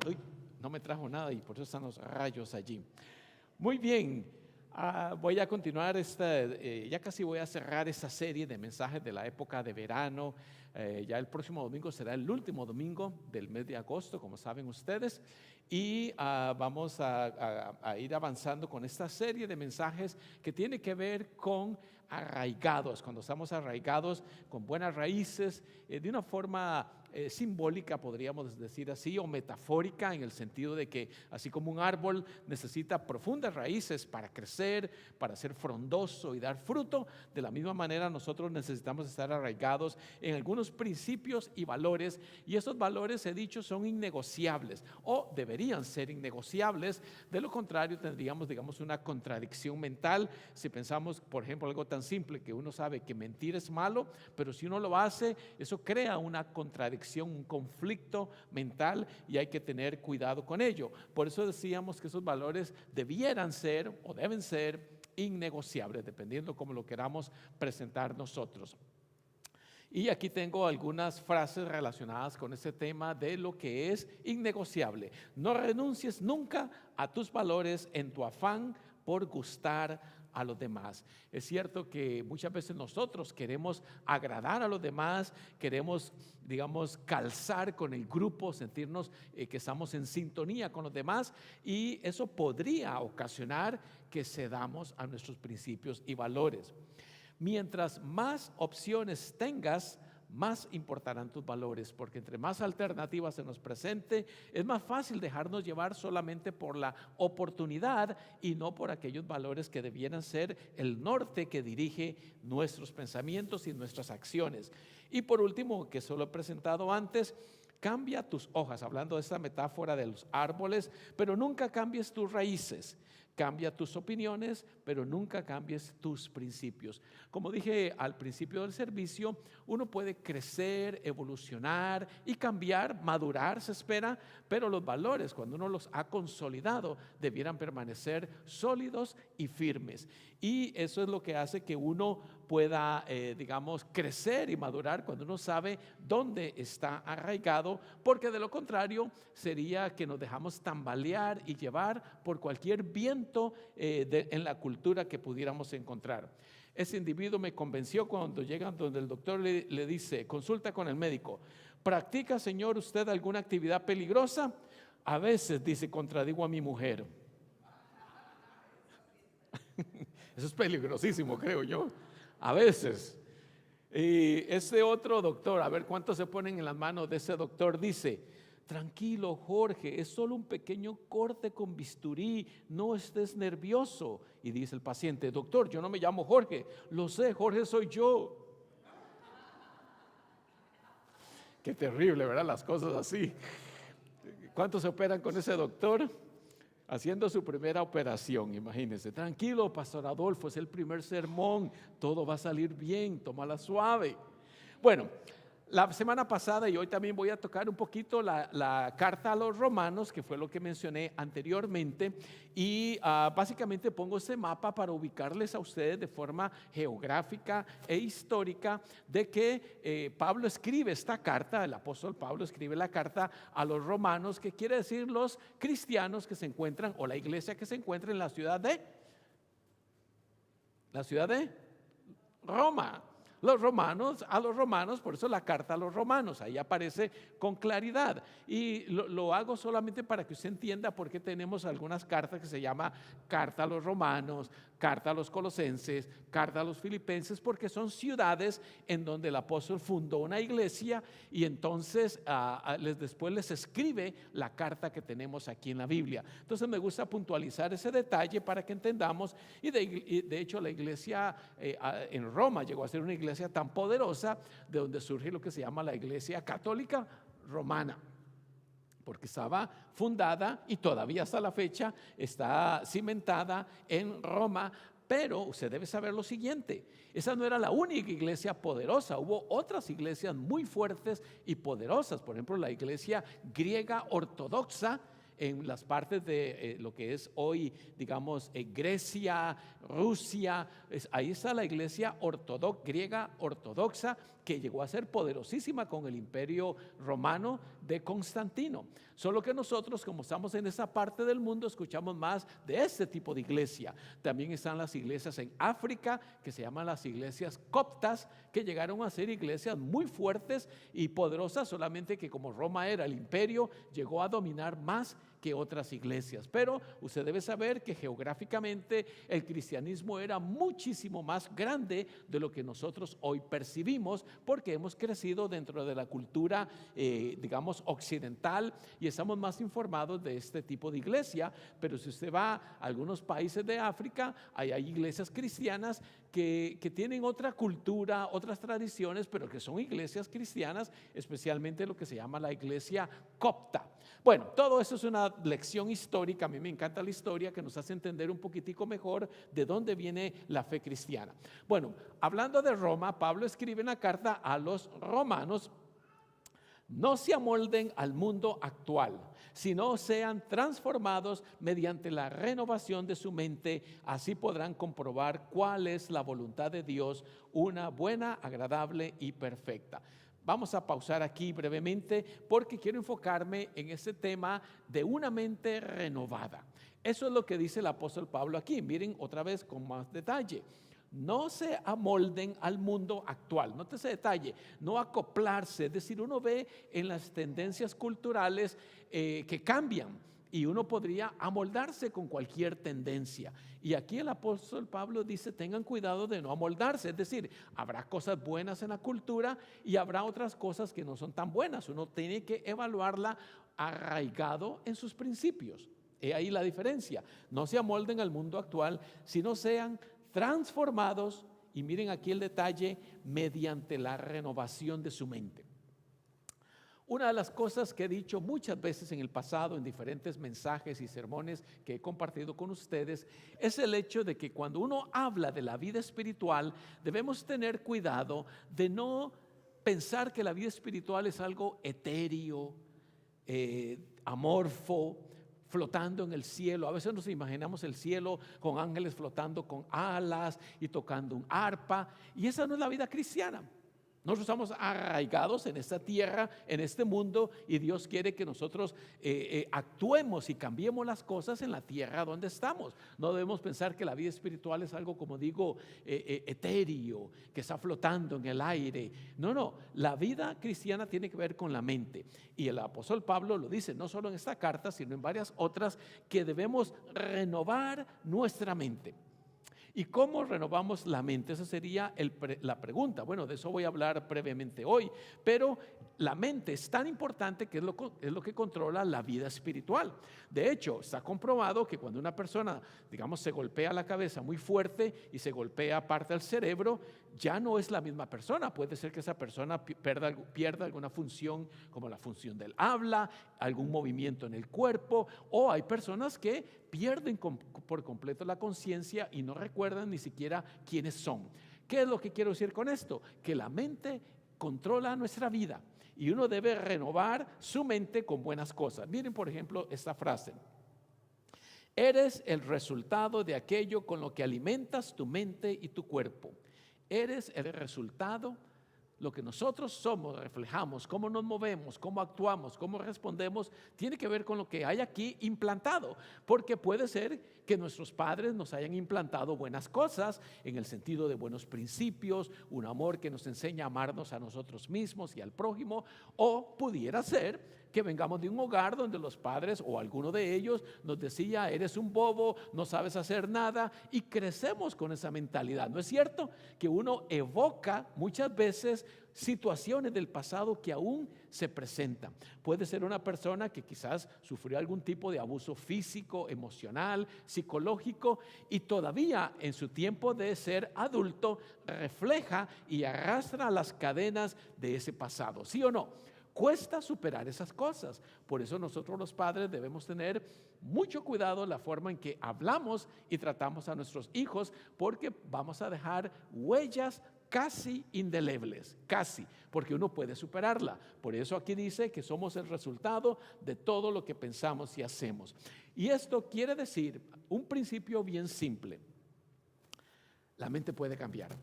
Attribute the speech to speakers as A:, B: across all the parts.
A: Uy, no me trajo nada y por eso están los rayos allí. Muy bien, voy a continuar ya casi voy a cerrar esta serie de mensajes de la época de verano. Ya el próximo domingo será el último domingo del mes de agosto, como saben ustedes, y vamos a ir avanzando con esta serie de mensajes que tiene que ver con arraigados, cuando estamos arraigados con buenas raíces, de una forma simbólica, podríamos decir así, o metafórica, en el sentido de que así como un árbol necesita profundas raíces para crecer, para ser frondoso y dar fruto, de la misma manera nosotros necesitamos estar arraigados en algunos principios y valores, y esos valores, he dicho, son innegociables o deberían ser innegociables. De lo contrario tendríamos, digamos, una contradicción mental. Si pensamos, por ejemplo, algo tan simple que uno sabe que mentir es malo, pero si uno lo hace, eso crea una contradicción, un conflicto mental, y hay que tener cuidado con ello. Por eso decíamos que esos valores debieran ser o deben ser innegociables, dependiendo cómo lo queramos presentar nosotros. Y aquí tengo algunas frases relacionadas con ese tema de lo que es innegociable. No renuncies nunca a tus valores en tu afán por gustar a los demás. Es cierto que muchas veces nosotros queremos agradar a los demás, queremos, digamos, calzar con el grupo, sentirnos que estamos en sintonía con los demás, y eso podría ocasionar que cedamos a nuestros principios y valores. Mientras más opciones tengas, más importarán tus valores, porque entre más alternativas se nos presente, es más fácil dejarnos llevar solamente por la oportunidad y no por aquellos valores que debieran ser el norte que dirige nuestros pensamientos y nuestras acciones. Y por último, que solo he presentado antes, cambia tus hojas, hablando de esta metáfora de los árboles, pero nunca cambies tus raíces. Cambia tus opiniones, pero nunca cambies tus principios. Como dije al principio del servicio, uno puede crecer, evolucionar y cambiar, madurar, se espera, pero los valores, cuando uno los ha consolidado, debieran permanecer sólidos y firmes. Y eso es lo que hace que uno pueda, digamos, crecer y madurar cuando uno sabe dónde está arraigado, porque de lo contrario sería que nos dejamos tambalear y llevar por cualquier viento en la cultura que pudiéramos encontrar. Ese individuo me convenció cuando llegan donde el doctor le dice, consulta con el médico, ¿practica, señor, usted alguna actividad peligrosa? A veces, dice, contradigo a mi mujer. Eso es peligrosísimo, creo yo. A veces. Y ese otro doctor, a ver cuántos se ponen en las manos de ese doctor, dice, tranquilo, Jorge, es solo un pequeño corte con bisturí, no estés nervioso. Y dice el paciente, doctor, yo no me llamo Jorge. Lo sé, Jorge soy yo. Qué terrible, ¿verdad? Las cosas así. ¿Cuántos se operan con ese doctor? Haciendo su primera operación, imagínense. Tranquilo, Pastor Adolfo, es el primer sermón, todo va a salir bien, tómala suave. Bueno, la semana pasada y hoy también voy a tocar un poquito la carta a los romanos, que fue lo que mencioné anteriormente, y básicamente pongo ese mapa para ubicarles a ustedes de forma geográfica e histórica de que Pablo escribe esta carta, el apóstol Pablo escribe la carta a los romanos, que quiere decir los cristianos que se encuentran, o la iglesia que se encuentra en la ciudad de Roma. Los romanos, a los romanos, por eso la carta a los romanos, ahí aparece con claridad. Y lo hago solamente para que usted entienda por qué tenemos algunas cartas que se llama carta a los romanos, carta a los colosenses, carta a los filipenses, porque son ciudades en donde el apóstol fundó una iglesia y entonces después les escribe la carta que tenemos aquí en la Biblia. Entonces me gusta puntualizar ese detalle para que entendamos, y de hecho la iglesia en Roma llegó a ser una iglesia tan poderosa, de donde surge lo que se llama la iglesia católica romana, porque estaba fundada y todavía hasta la fecha está cimentada en Roma. Pero usted debe saber lo siguiente, esa no era la única iglesia poderosa, hubo otras iglesias muy fuertes y poderosas, por ejemplo la iglesia griega ortodoxa, en las partes de lo que es hoy, digamos, Grecia, Rusia, ahí está la iglesia griega ortodoxa, que llegó a ser poderosísima con el imperio romano de Constantino. Solo que nosotros, como estamos en esa parte del mundo, escuchamos más de este tipo de iglesia. También están las iglesias en África, que se llaman las iglesias coptas, que llegaron a ser iglesias muy fuertes y poderosas, solamente que como Roma era el imperio, llegó a dominar más que otras iglesias. Pero usted debe saber que geográficamente el cristianismo era muchísimo más grande de lo que nosotros hoy percibimos, porque hemos crecido dentro de la cultura, digamos, occidental, y estamos más informados de este tipo de iglesia. Pero si usted va a algunos países de África, hay iglesias cristianas que tienen otra cultura, otras tradiciones, pero que son iglesias cristianas, especialmente lo que se llama la iglesia copta. Bueno, todo eso es una lección histórica. A mí me encanta la historia, que nos hace entender un poquitico mejor de dónde viene la fe cristiana. Bueno, hablando de Roma, Pablo escribe en la carta a los romanos: no se amolden al mundo actual, sino sean transformados mediante la renovación de su mente. Así podrán comprobar cuál es la voluntad de Dios, una buena, agradable y perfecta. Vamos a pausar aquí brevemente porque quiero enfocarme en ese tema de una mente renovada. Eso es lo que dice el apóstol Pablo aquí. Miren otra vez con más detalle. No se amolden al mundo actual. Note ese detalle, no acoplarse. Es decir, uno ve en las tendencias culturales que cambian, y uno podría amoldarse con cualquier tendencia. Y aquí el apóstol Pablo dice: tengan cuidado de no amoldarse. Es decir, habrá cosas buenas en la cultura y habrá otras cosas que no son tan buenas. Uno tiene que evaluarla arraigado en sus principios. He ahí la diferencia. No se amolden al mundo actual, sino sean transformados, y miren aquí el detalle, mediante la renovación de su mente. Una de las cosas que he dicho muchas veces en el pasado en diferentes mensajes y sermones que he compartido con ustedes es el hecho de que cuando uno habla de la vida espiritual, debemos tener cuidado de no pensar que la vida espiritual es algo etéreo, amorfo, flotando en el cielo. A veces nos imaginamos el cielo con ángeles flotando con alas y tocando un arpa, y esa no es la vida cristiana. Nosotros estamos arraigados en esta tierra, en este mundo, y Dios quiere que nosotros actuemos y cambiemos las cosas en la tierra donde estamos. No debemos pensar que la vida espiritual es algo, como digo, etéreo, que está flotando en el aire. No, la vida cristiana tiene que ver con la mente. Y el apóstol Pablo lo dice, no solo en esta carta, sino en varias otras, que debemos renovar nuestra mente. ¿Y cómo renovamos la mente? Esa sería la pregunta. Bueno, de eso voy a hablar brevemente hoy, pero la mente es tan importante que es lo que controla la vida espiritual. De hecho, está comprobado que cuando una persona, digamos, se golpea la cabeza muy fuerte y se golpea parte del cerebro, ya no es la misma persona. Puede ser que esa persona pierda alguna función, como la función del habla, algún movimiento en el cuerpo, o hay personas que pierden por completo la conciencia y no recuerdan ni siquiera quiénes son. ¿Qué es lo que quiero decir con esto? Que la mente controla nuestra vida y uno debe renovar su mente con buenas cosas. Miren, por ejemplo, esta frase: eres el resultado de aquello con lo que alimentas tu mente y tu cuerpo. Eres el resultado. Lo que nosotros somos, reflejamos, cómo nos movemos, cómo actuamos, cómo respondemos, tiene que ver con lo que hay aquí implantado, porque puede ser que nuestros padres nos hayan implantado buenas cosas, en el sentido de buenos principios, un amor que nos enseña a amarnos a nosotros mismos y al prójimo, o pudiera ser que vengamos de un hogar donde los padres o alguno de ellos nos decía: eres un bobo, no sabes hacer nada, y crecemos con esa mentalidad. ¿No es cierto que uno evoca muchas veces situaciones del pasado que aún se presentan? Puede ser una persona que quizás sufrió algún tipo de abuso físico, emocional, psicológico, y todavía en su tiempo de ser adulto refleja y arrastra las cadenas de ese pasado. ¿Sí o no? Cuesta superar esas cosas. Por eso nosotros los padres debemos tener mucho cuidado en la forma en que hablamos y tratamos a nuestros hijos, porque vamos a dejar huellas casi indelebles, casi, porque uno puede superarla. Por eso aquí dice que somos el resultado de todo lo que pensamos y hacemos. Y esto quiere decir un principio bien simple: la mente puede cambiar,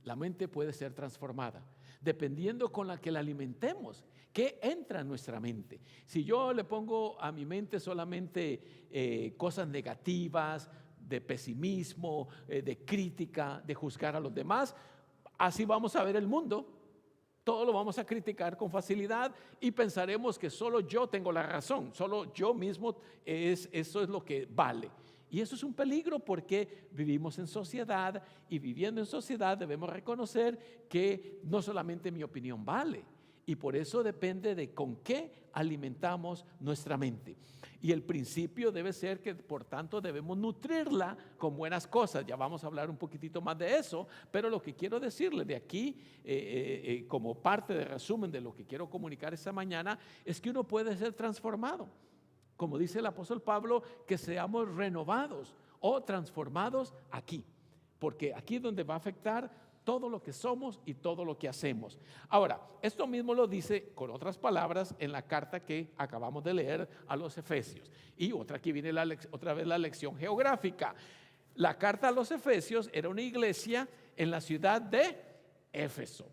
A: la mente puede ser transformada. dependiendo con la que la alimentemos. ¿Qué entra en nuestra mente? Si yo le pongo a mi mente solamente cosas negativas, de pesimismo, de crítica, de juzgar a los demás, así vamos a ver el mundo. Todo lo vamos a criticar con facilidad y pensaremos que solo yo tengo la razón, solo yo mismo eso es lo que vale. Y eso es un peligro porque vivimos en sociedad y viviendo en sociedad debemos reconocer que no solamente mi opinión vale. Y por eso depende de con qué alimentamos nuestra mente. Y el principio debe ser que, por tanto, debemos nutrirla con buenas cosas. Ya vamos a hablar un poquitito más de eso, pero lo que quiero decirle de aquí, como parte de resumen de lo que quiero comunicar esta mañana, es que uno puede ser transformado. Como dice el apóstol Pablo, que seamos renovados o transformados aquí. Porque aquí es donde va a afectar todo lo que somos y todo lo que hacemos. Ahora, esto mismo lo dice con otras palabras en la carta que acabamos de leer a los Efesios. Y aquí viene otra vez la lección geográfica. La carta a los Efesios era una iglesia en la ciudad de Éfeso.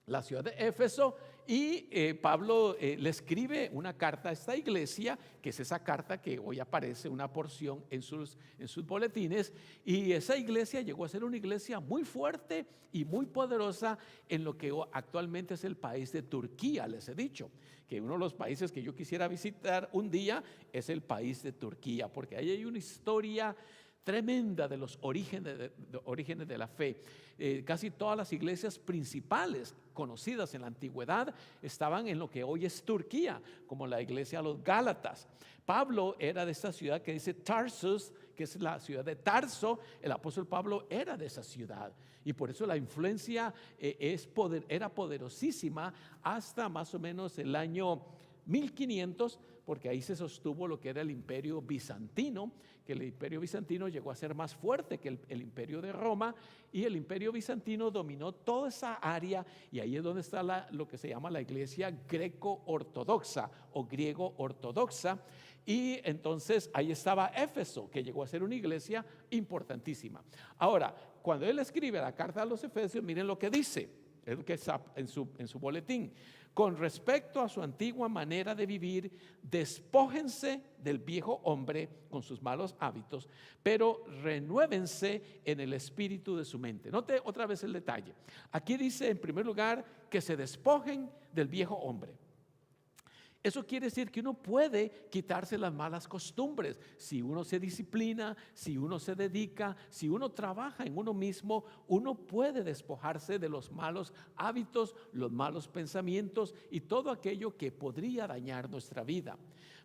A: La ciudad de Éfeso, y Pablo le escribe una carta a esta iglesia, que es esa carta que hoy aparece una porción en sus boletines, y esa iglesia llegó a ser una iglesia muy fuerte y muy poderosa en lo que actualmente es el país de Turquía. Les he dicho que uno de los países que yo quisiera visitar un día es el país de Turquía, porque ahí hay una historia tremenda de los orígenes de la fe. Casi todas las iglesias principales conocidas en la antigüedad estaban en lo que hoy es Turquía, como la iglesia de los Gálatas. Pablo era de esta ciudad que dice Tarsus, que es la ciudad de Tarso. El apóstol Pablo era de esa ciudad y por eso la influencia era poderosísima hasta más o menos el año 1500, porque ahí se sostuvo lo que era el imperio bizantino, que el imperio bizantino llegó a ser más fuerte que el imperio de Roma, y el imperio bizantino dominó toda esa área, y ahí es donde está lo que se llama la iglesia greco-ortodoxa o griego-ortodoxa. Y entonces ahí estaba Éfeso, que llegó a ser una iglesia importantísima. Ahora, cuando él escribe la carta a los Efesios, miren lo que dice, es lo que está en su boletín. Con respecto a su antigua manera de vivir, despójense del viejo hombre con sus malos hábitos, pero renuévense en el espíritu de su mente. Note otra vez el detalle. Aquí dice en primer lugar que se despojen del viejo hombre. Eso quiere decir que uno puede quitarse las malas costumbres. Si uno se disciplina, si uno se dedica, si uno trabaja en uno mismo, uno puede despojarse de los malos hábitos, los malos pensamientos y todo aquello que podría dañar nuestra vida.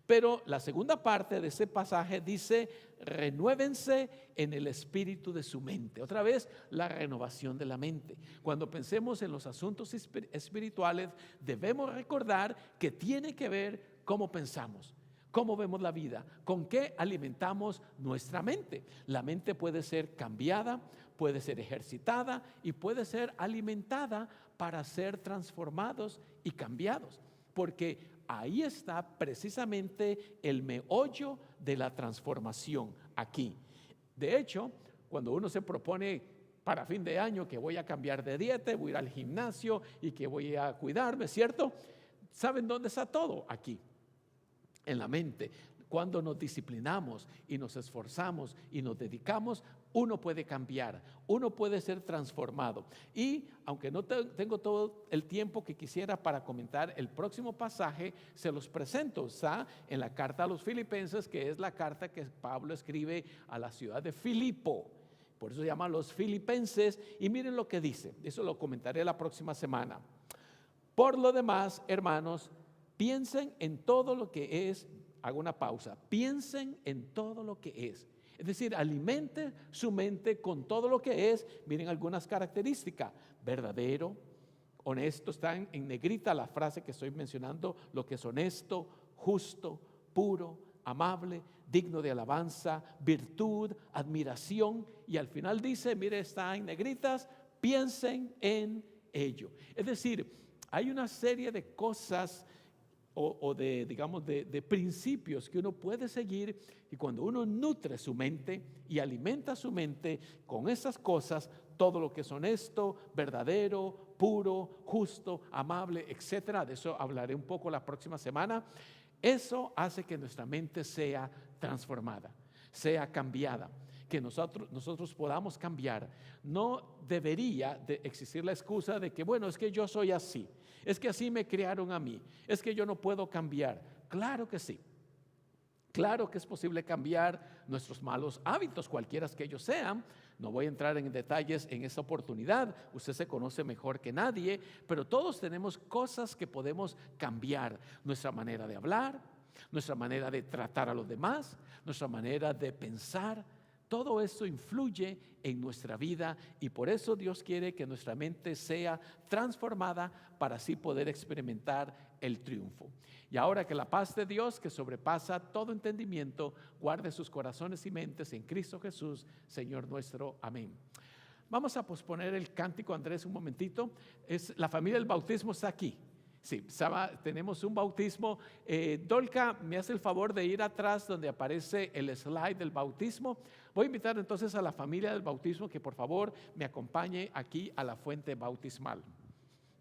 A: Pero la segunda parte de ese pasaje dice, renuévense en el espíritu de su mente. Otra vez, la renovación de la mente. Cuando pensemos en los asuntos espirituales, debemos recordar que tiene que ver cómo pensamos, cómo vemos la vida, con qué alimentamos nuestra mente. La mente puede ser cambiada, puede ser ejercitada y puede ser alimentada para ser transformados y cambiados. Porque ahí está precisamente el meollo de la transformación aquí. De hecho, cuando uno se propone para fin de año que voy a cambiar de dieta, voy a ir al gimnasio y que voy a cuidarme, ¿cierto? ¿Saben dónde está todo? Aquí, en la mente. Cuando nos disciplinamos y nos esforzamos y nos dedicamos, uno puede cambiar, uno puede ser transformado. Y aunque no tengo todo el tiempo que quisiera para comentar el próximo pasaje, se los presento. Está en la carta a los Filipenses, que es la carta que Pablo escribe a la ciudad de Filipo. Por eso se llama los Filipenses. Y miren lo que dice. Eso lo comentaré la próxima semana. Por lo demás, hermanos, piensen en todo lo que es. Hago una pausa. Piensen en todo lo que es. Es decir, alimente su mente con todo lo que es. Miren algunas características. Verdadero, honesto. Está en negrita la frase que estoy mencionando. Lo que es honesto, justo, puro, amable, digno de alabanza, virtud, admiración. Y al final dice, mire, está en negritas, piensen en ello. Es decir, hay una serie de cosas o de principios que uno puede seguir, y cuando uno nutre su mente y alimenta su mente con esas cosas, todo lo que es honesto, verdadero, puro, justo, amable, etcétera. De eso hablaré un poco la próxima semana. Eso hace que nuestra mente sea transformada, sea cambiada, que nosotros podamos cambiar. No debería de existir la excusa de que, bueno, es que yo soy así, es que así me criaron a mí, es que yo no puedo cambiar. Claro que sí. Claro que es posible cambiar nuestros malos hábitos, cualquiera que ellos sean. No voy a entrar en detalles en esta oportunidad, usted se conoce mejor que nadie, pero todos tenemos cosas que podemos cambiar. Nuestra manera de hablar, nuestra manera de tratar a los demás, nuestra manera de pensar. Todo esto influye en nuestra vida y por eso Dios quiere que nuestra mente sea transformada para así poder experimentar el triunfo. Y ahora que la paz de Dios, que sobrepasa todo entendimiento, guarde sus corazones y mentes en Cristo Jesús, Señor nuestro. Amén. Vamos a posponer el cántico, Andrés, un momentito. La familia del bautismo está aquí. Sí, tenemos un bautismo. Dolca, me hace el favor de ir atrás donde aparece el slide del bautismo. Voy a invitar entonces a la familia del bautismo que por favor me acompañe aquí a la fuente bautismal.